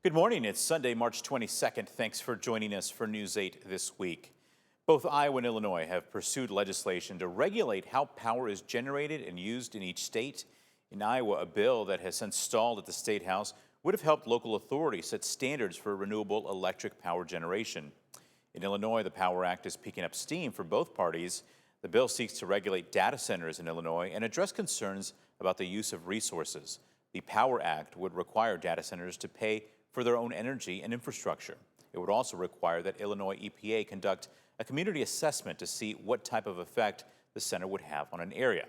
Good morning. It's Sunday, March 22nd. Thanks for joining us for News 8 this week. Both Iowa and Illinois have pursued legislation to regulate how power is generated and used in each state. In Iowa, a bill that has since stalled at the State House would have helped local authorities set standards for renewable electric power generation. In Illinois, the Power Act is picking up steam for both parties. The bill seeks to regulate data centers in Illinois and address concerns about the use of resources. The Power Act would require data centers to pay for their own energy and infrastructure. It would also require that Illinois EPA conduct a community assessment to see what type of effect the center would have on an area.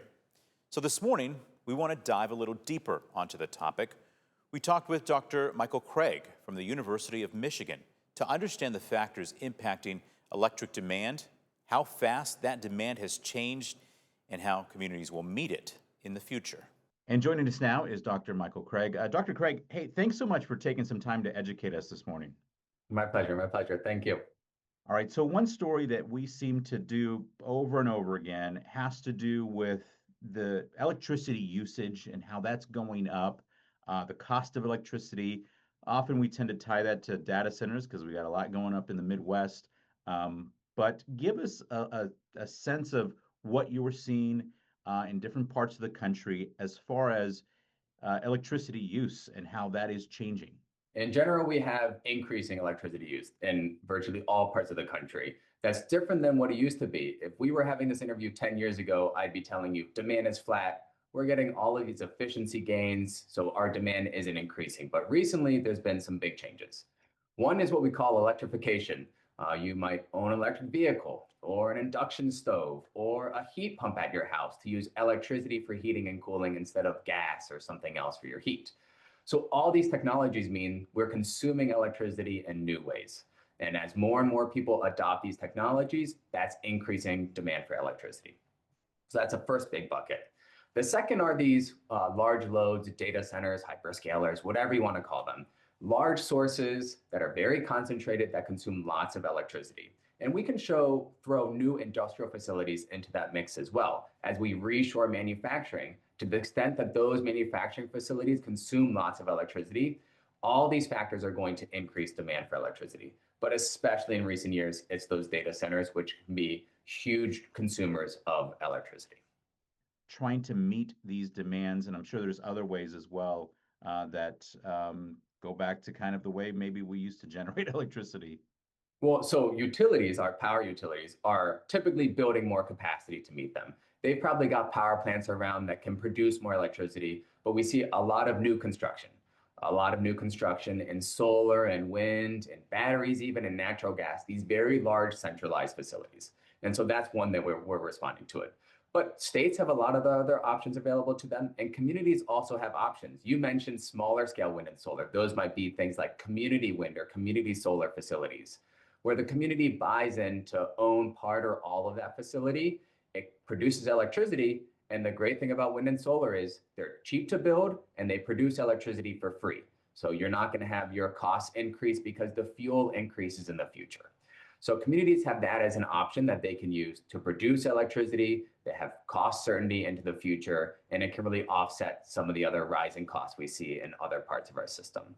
So this morning, we want to dive a little deeper onto the topic. We talked with Dr. Michael Craig from the University of Michigan to understand the factors impacting electric demand, how fast that demand has changed, and how communities will meet it in the future. And joining us now is Dr. Michael Craig. Dr. Craig, hey, thanks so much for taking some time to educate us this morning. My pleasure. My pleasure. Thank you. All right. So one story that we seem to do over and over again has to do with the electricity usage and how that's going up, the cost of electricity. Often we tend to tie that to data centers because we got a lot going up in the Midwest. But give us a sense of what you were seeing in different parts of the country as far as electricity use and how that is changing. In general, we have increasing electricity use in virtually all parts of the country. That's different than what it used to be. If we were having this interview 10 years ago, I'd be telling you demand is flat. We're getting all of these efficiency gains, so our demand isn't increasing. But recently, there's been some big changes. One is what we call electrification. You might own an electric vehicle or an induction stove or a heat pump at your house to use electricity for heating and cooling instead of gas or something else for your heat. So all these technologies mean we're consuming electricity in new ways. And as more and more people adopt these technologies, that's increasing demand for electricity. So that's a first big bucket. The second are these large loads, data centers, hyperscalers, whatever you want to call them. Large sources that are very concentrated that consume lots of electricity. And we can throw new industrial facilities into that mix as well as we reshore manufacturing to the extent that those manufacturing facilities consume lots of electricity. All these factors are going to increase demand for electricity. But especially in recent years, it's those data centers, which can be huge consumers of electricity. Trying to meet these demands, and I'm sure there's other ways as well that go back to kind of the way maybe we used to generate electricity. Well, so utilities, our power utilities, are typically building more capacity to meet them. They've probably got power plants around that can produce more electricity, but we see a lot of new construction in solar and wind and batteries, even in natural gas, these very large centralized facilities. And so that's one that we're responding to it. But states have a lot of other options available to them, and communities also have options. You mentioned smaller scale wind and solar. Those might be things like community wind or community solar facilities, where the community buys in to own part or all of that facility. It produces electricity, and the great thing about wind and solar is they're cheap to build and they produce electricity for free. So you're not going to have your costs increase because the fuel increases in the future. So communities have that as an option that they can use to produce electricity. They have cost certainty into the future, and it can really offset some of the other rising costs we see in other parts of our system.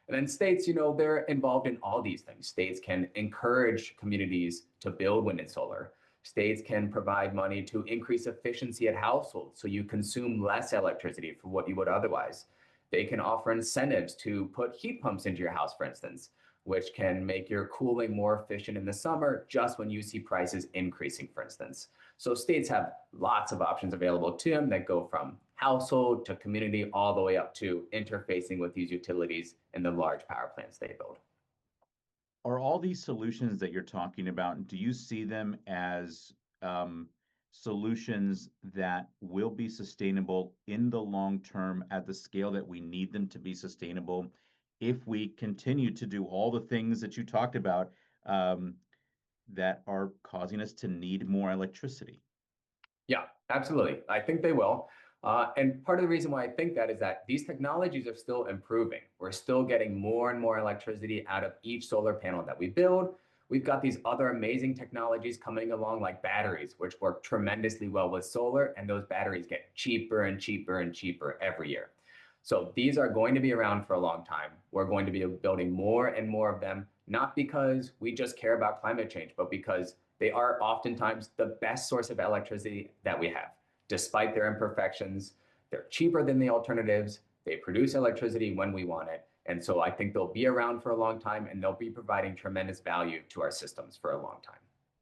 And then states, they're involved in all these things. States can encourage communities to build wind and solar. States can provide money to increase efficiency at households so you consume less electricity for what you would otherwise. They can offer incentives to put heat pumps into your house, for instance, which can make your cooling more efficient in the summer just when you see prices increasing, for instance. So states have lots of options available to them that go from household to community all the way up to interfacing with these utilities and the large power plants they build. Are all these solutions that you're talking about, do you see them as solutions that will be sustainable in the long term at the scale that we need them to be sustainable if we continue to do all the things that you talked about that are causing us to need more electricity? Yeah, absolutely. I think they will. And part of the reason why I think that is that these technologies are still improving. We're still getting more and more electricity out of each solar panel that we build. We've got these other amazing technologies coming along like batteries, which work tremendously well with solar, and those batteries get cheaper and cheaper and cheaper every year. So these are going to be around for a long time. We're going to be building more and more of them, not because we just care about climate change, but because they are oftentimes the best source of electricity that we have. Despite their imperfections, they're cheaper than the alternatives. They produce electricity when we want it. And so I think they'll be around for a long time, and they'll be providing tremendous value to our systems for a long time.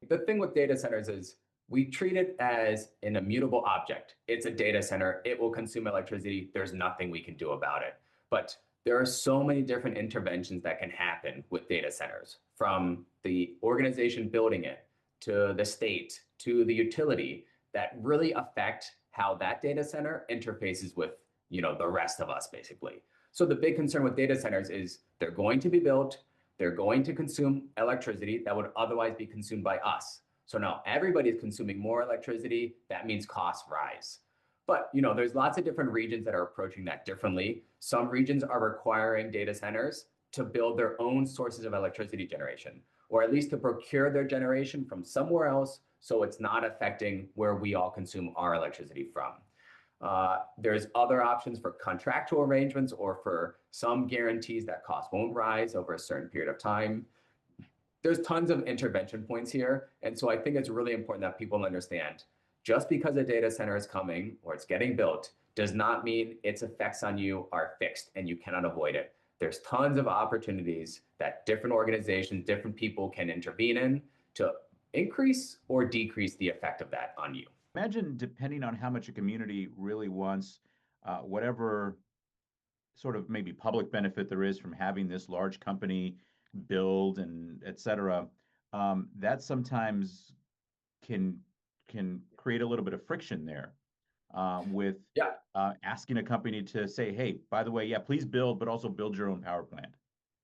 The thing with data centers is we treat it as an immutable object. It's a data center. It will consume electricity. There's nothing we can do about it. But there are so many different interventions that can happen with data centers, from the organization building it to the state to the utility, that really affect how that data center interfaces with, the rest of us, basically. So the big concern with data centers is they're going to be built, they're going to consume electricity that would otherwise be consumed by us. So now everybody's consuming more electricity. That means costs rise. But there's lots of different regions that are approaching that differently. Some regions are requiring data centers to build their own sources of electricity generation, or at least to procure their generation from somewhere else, so it's not affecting where we all consume our electricity from. There's other options for contractual arrangements or for some guarantees that costs won't rise over a certain period of time. There's tons of intervention points here. And so I think it's really important that people understand, just because a data center is coming or it's getting built does not mean its effects on you are fixed and you cannot avoid it. There's tons of opportunities that different organizations, different people can intervene in to increase or decrease the effect of that on you. Imagine, depending on how much a community really wants, whatever sort of maybe public benefit there is from having this large company build and et cetera, that sometimes can create a little bit of friction there with asking a company to say, hey, by the way, yeah, please build, but also build your own power plant.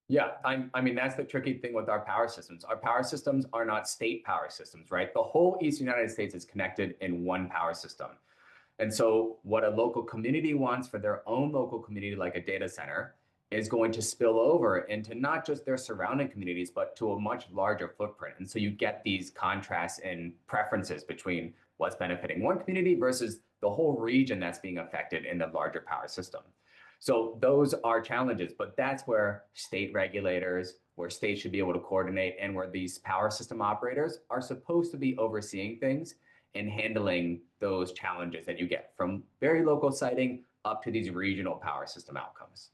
Yeah, I mean, that's the tricky thing with our power systems. Our power systems are not state power systems, right? The whole Eastern United States is connected in one power system. And so what a local community wants for their own local community, like a data center, is going to spill over into not just their surrounding communities, but to a much larger footprint. And so you get these contrasts in preferences between what's benefiting one community versus the whole region that's being affected in the larger power system. So those are challenges, but that's where state regulators, where states should be able to coordinate, and where these power system operators are supposed to be overseeing things and handling those challenges that you get from very local siting up to these regional power system outcomes.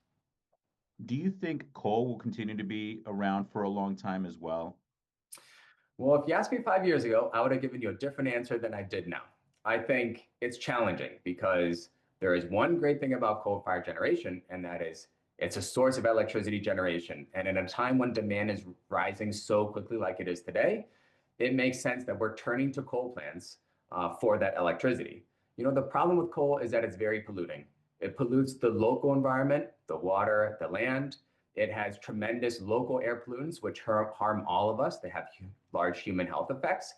Do you think coal will continue to be around for a long time as well? Well, if you asked me 5 years ago, I would have given you a different answer than I did now. I think it's challenging because there is one great thing about coal-fired generation, and that is it's a source of electricity generation. And in a time when demand is rising so quickly like it is today, it makes sense that we're turning to coal plants for that electricity. The problem with coal is that it's very polluting. It pollutes the local environment, the water, the land. It has tremendous local air pollutants, which harm all of us. They have large human health effects,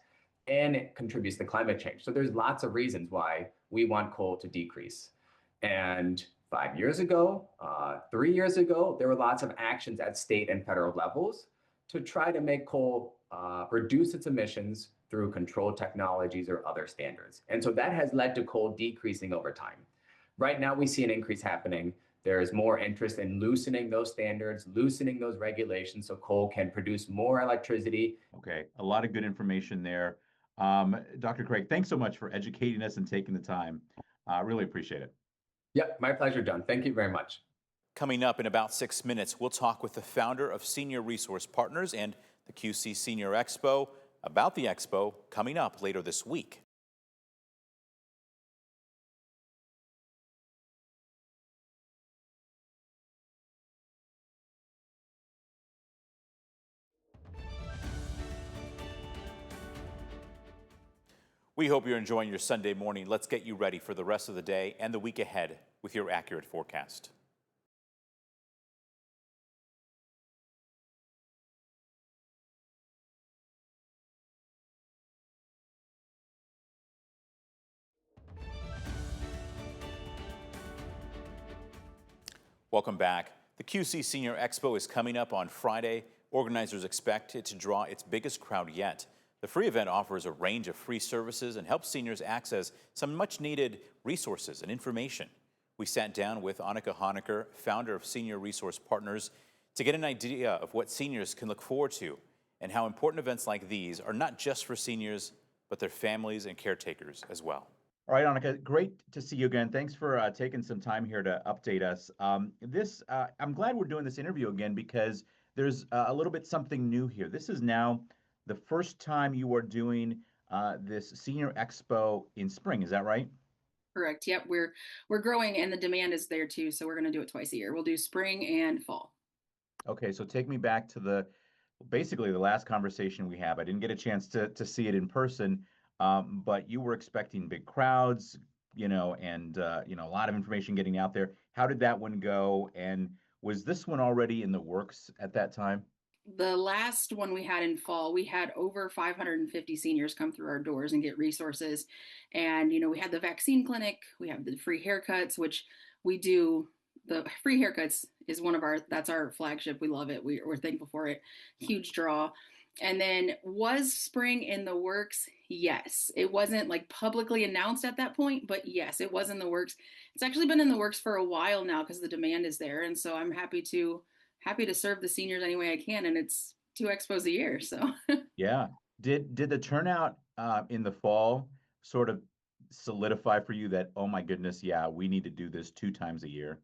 and it contributes to climate change. So there's lots of reasons why we want coal to decrease. And 5 years ago, 3 years ago, there were lots of actions at state and federal levels to try to make coal reduce its emissions through controlled technologies or other standards. And so that has led to coal decreasing over time. Right now, we see an increase happening. There is more interest in loosening those standards, loosening those regulations so coal can produce more electricity. Okay, a lot of good information there. Dr. Craig, thanks so much for educating us and taking the time. Really appreciate it. Yep, my pleasure, John. Thank you very much. Coming up in about 6 minutes, we'll talk with the founder of Senior Resource Partners and the QC Senior Expo about the expo coming up later this week. We hope you're enjoying your Sunday morning. Let's get you ready for the rest of the day and the week ahead with your accurate forecast. Welcome back. The QC Senior Expo is coming up on Friday. Organizers expect it to draw its biggest crowd yet. The free event offers a range of free services and helps seniors access some much-needed resources and information. We sat down with Annika Honecker, founder of Senior Resource Partners, to get an idea of what seniors can look forward to and how important events like these are not just for seniors, but their families and caretakers as well. All right, Annika, great to see you again. Thanks for taking some time here to update us. I'm glad we're doing this interview again because there's a little bit something new here. This is now the first time you are doing this Senior Expo in spring. Is that right? Correct. Yep. We're growing and the demand is there too. So we're going to do it twice a year. We'll do spring and fall. Okay, so take me back to basically the last conversation we had. I didn't get a chance to see it in person, but you were expecting big crowds, and a lot of information getting out there. How did that one go? And was this one already in the works at that time? The last one we had in fall, we had over 550 seniors come through our doors and get resources. And, we had the vaccine clinic, we have the free haircuts, which we do. The free haircuts is that's our flagship. We love it. We're thankful for it. Huge draw. And then was spring in the works? Yes. It wasn't like publicly announced at that point, but yes, it was in the works. It's actually been in the works for a while now because the demand is there. And so I'm happy to serve the seniors any way I can. And it's 2 expos a year. So Yeah. Did the turnout in the fall sort of solidify for you that, oh my goodness, yeah, we need to do this 2 times a year?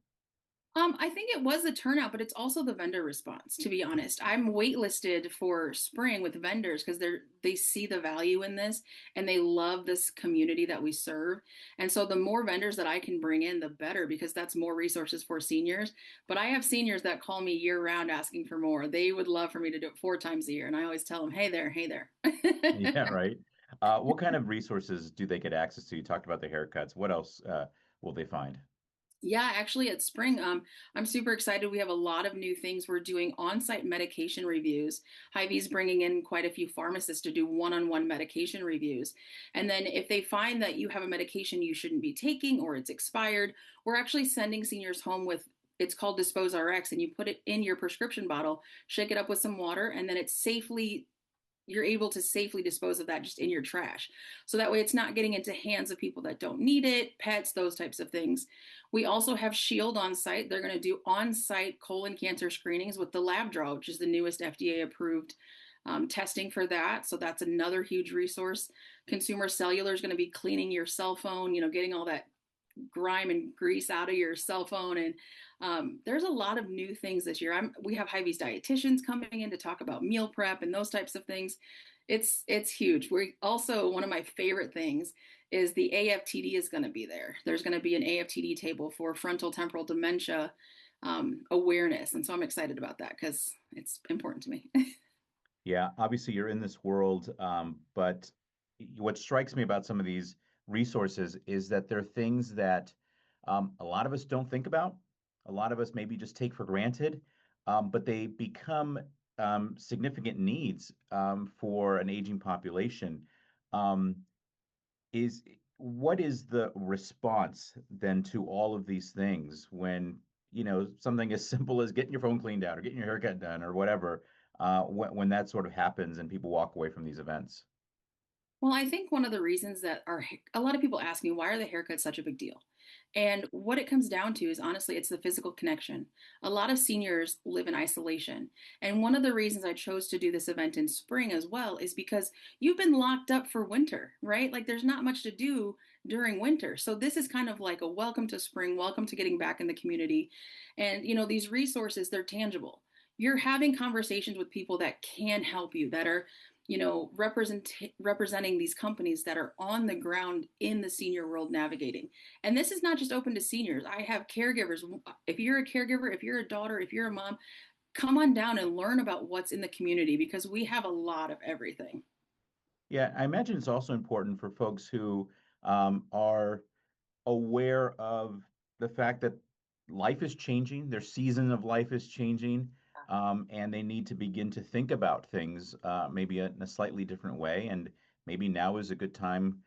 I think it was the turnout, but it's also the vendor response, to be honest. I'm waitlisted for spring with vendors because they see the value in this and they love this community that we serve. And so the more vendors that I can bring in, the better, because that's more resources for seniors. But I have seniors that call me year round asking for more. They would love for me to do it 4 times a year. And I always tell them, hey there, hey there. Yeah, right. What kind of resources do they get access to? You talked about the haircuts. What else will they find? Yeah, actually at Spring, I'm super excited. We have a lot of new things. We're doing on-site medication reviews. Hy-Vee's bringing in quite a few pharmacists to do one-on-one medication reviews. And then if they find that you have a medication you shouldn't be taking or it's expired, we're actually sending seniors home with, it's called Dispose RX, and you put it in your prescription bottle, shake it up with some water, and then you're able to safely dispose of that just in your trash. So that way it's not getting into hands of people that don't need it, pets, those types of things. We also have Shield on site. They're going to do on-site colon cancer screenings with the lab draw, which is the newest FDA approved testing for that. So that's another huge resource. Consumer Cellular is going to be cleaning your cell phone, getting all that grime and grease out of your cell phone. And there's a lot of new things this year. We have Hy-Vee's dietitians coming in to talk about meal prep and those types of things. It's huge. We also, one of my favorite things is the AFTD is going to be there. There's going to be an AFTD table for frontal temporal dementia awareness. And so I'm excited about that because it's important to me. Yeah, obviously you're in this world, but what strikes me about some of these resources is that they're things that a lot of us don't think about. A lot of us maybe just take for granted, but they become significant needs for an aging population. Um, what is the response then to all of these things when, something as simple as getting your phone cleaned out or getting your haircut done or whatever, when that sort of happens and people walk away from these events? Well, I think one of the reasons that a lot of people ask me, why are the haircuts such a big deal? And what it comes down to is honestly, it's the physical connection. A lot of seniors live in isolation. And one of the reasons I chose to do this event in spring as well is because you've been locked up for winter, right? Like there's not much to do during winter. So this is kind of like a welcome to spring, welcome to getting back in the community. And, these resources, they're tangible. You're having conversations with people that can help you, that are representing these companies that are on the ground in the senior world navigating. And this is not just open to seniors. I have caregivers. If you're a caregiver, if you're a daughter, if you're a mom, come on down and learn about what's in the community because we have a lot of everything. Yeah, I imagine it's also important for folks who are aware of the fact that life is changing, their season of life is changing, and they need to begin to think about things maybe in a slightly different way. And maybe now is a good time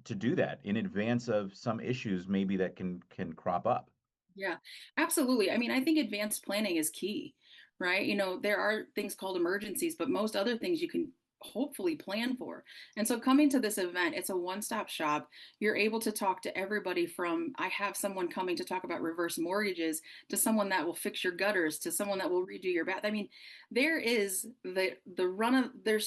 to do that in advance of some issues maybe that can crop up. Yeah, absolutely. I mean, I think advanced planning is key, right? There are things called emergencies, but most other things you can hopefully plan for. And so coming to this event, it's a one-stop shop. You're able to talk to everybody from, I have someone coming to talk about reverse mortgages, to someone that will fix your gutters, to someone that will redo your bath. I mean, there's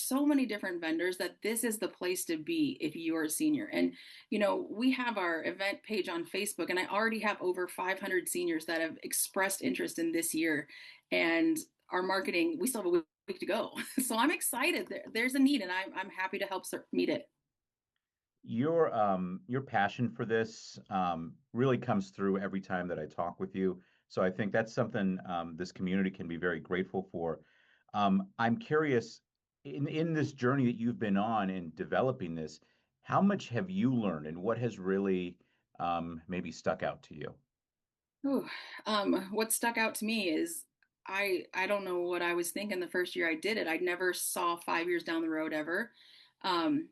so many different vendors that this is the place to be if you're a senior. And we have our event page on Facebook, and I already have over 500 seniors that have expressed interest in this year. And our marketing, we still have a week to go. So I'm excited. There's a need, and I'm happy to help meet it. Your passion for this really comes through every time that I talk with you. So I think that's something this community can be very grateful for. I'm curious, in this journey that you've been on in developing this, how much have you learned, and what has really maybe stuck out to you? Ooh, what stuck out to me is I don't know what I was thinking the first year I did it. I never saw 5 years down the road ever. Um,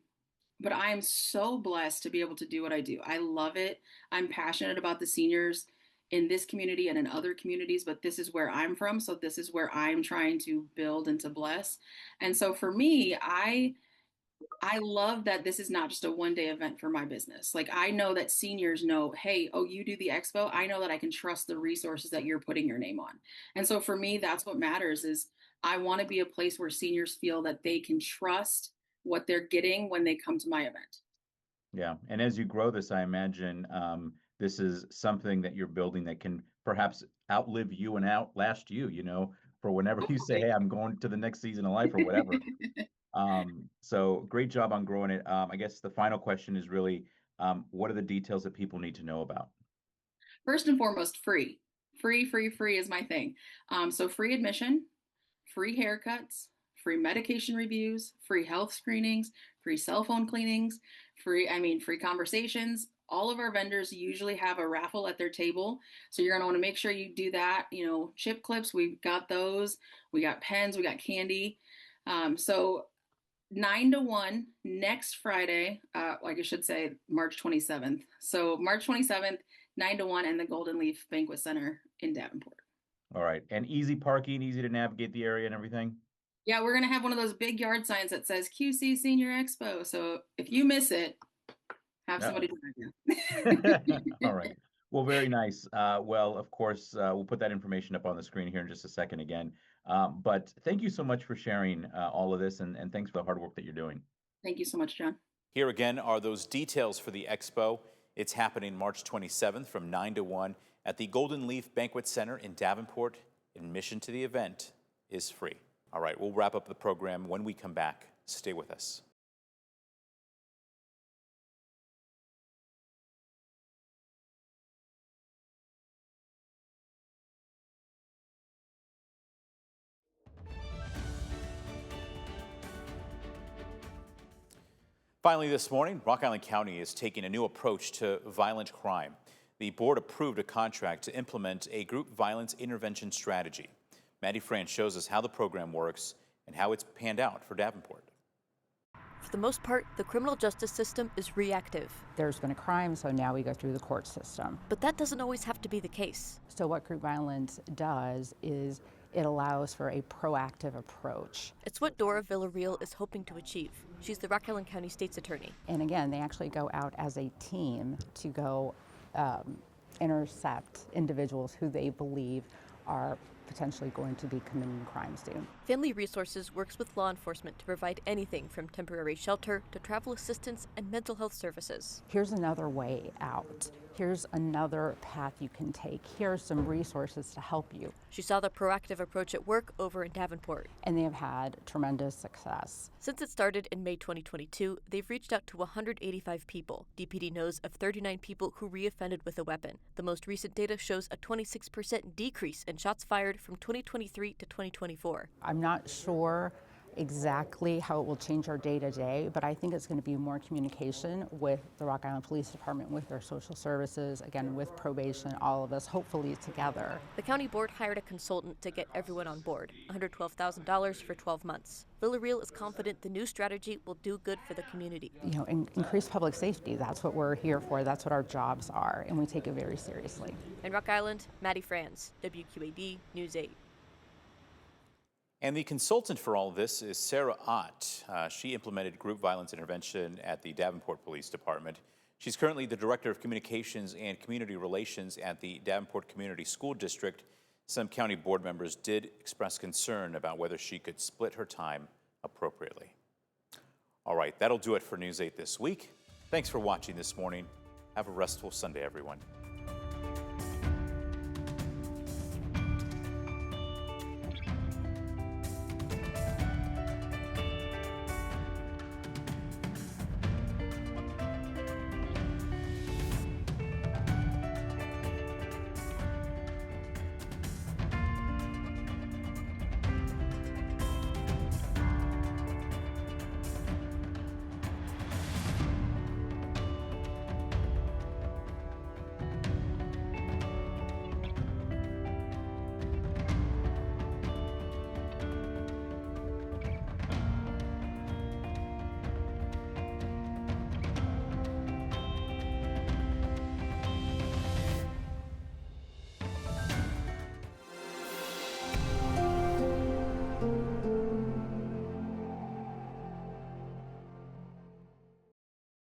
but I am so blessed to be able to do what I do. I love it. I'm passionate about the seniors in this community and in other communities, but this is where I'm from. So this is where I'm trying to build and to bless. And so for me, I love that this is not just a one day event for my business. Like, I know that seniors know, hey, oh, you do the expo. I know that I can trust the resources that you're putting your name on. And so for me, that's what matters is I want to be a place where seniors feel that they can trust what they're getting when they come to my event. Yeah, and as you grow this, I imagine this is something that you're building that can perhaps outlive you and outlast you, for whenever you say, Hopefully. hey, I'm going to the next season of life or whatever. So great job on growing it. I guess the final question is really, what are the details that people need to know about? First and foremost, free. Free, free, free is my thing. So free admission, free haircuts, free medication reviews, free health screenings, free cell phone cleanings, free conversations. All of our vendors usually have a raffle at their table. So you're going to want to make sure you do that. Chip clips, we've got those. We got pens, we got candy. So 9 to 1 next Friday, like I should say, March 27th. So March 27th, 9 to 1, and the Golden Leaf Banquet Center in Davenport. All right, and easy parking, easy to navigate the area and everything? Yeah, we're going to have one of those big yard signs that says QC Senior Expo. So if you miss it, have somebody drive you. All right. Well, very nice. Well, of course, we'll put that information up on the screen here in just a second again. But thank you so much for sharing all of this, and thanks for the hard work that you're doing. Thank you so much, John. Here again are those details for the expo. It's happening March 27th from 9 to 1 at the Golden Leaf Banquet Center in Davenport. Admission to the event is free. All right, we'll wrap up the program when we come back. Stay with us. Finally this morning, Rock Island County is taking a new approach to violent crime. The board approved a contract to implement a group violence intervention strategy. Maddie France shows us how the program works and how it's panned out for Davenport. For the most part, the criminal justice system is reactive. There's been a crime, so now we go through the court system. But that doesn't always have to be the case. So what group violence does is it allows for a proactive approach. It's what Dora Villarreal is hoping to achieve. She's the Rock Island County State's Attorney. And again, they actually go out as a team to go intercept individuals who they believe are potentially going to be committing crimes soon. Family Resources works with law enforcement to provide anything from temporary shelter to travel assistance and mental health services. Here's another way out. Here's another path you can take. Here's some resources to help you. She saw the proactive approach at work over in Davenport. And they have had tremendous success. Since it started in May 2022, they've reached out to 185 people. DPD knows of 39 people who reoffended with a weapon. The most recent data shows a 26% decrease in shots fired from 2023 to 2024. I'm not sure exactly how it will change our day-to-day, but I think it's going to be more communication with the Rock Island Police Department, with their social services, again, with probation, all of us, hopefully together. The county board hired a consultant to get everyone on board, $112,000 for 12 months. Villarreal is confident the new strategy will do good for the community. Increase public safety. That's what we're here for. That's what our jobs are, and we take it very seriously. In Rock Island, Maddie France, WQAD News 8. And the consultant for all of this is Sarah Ott. She implemented group violence intervention at the Davenport Police Department. She's currently the Director of Communications and Community Relations at the Davenport Community School District. Some county board members did express concern about whether she could split her time appropriately. All right, that'll do it for News 8 this week. Thanks for watching this morning. Have a restful Sunday, everyone.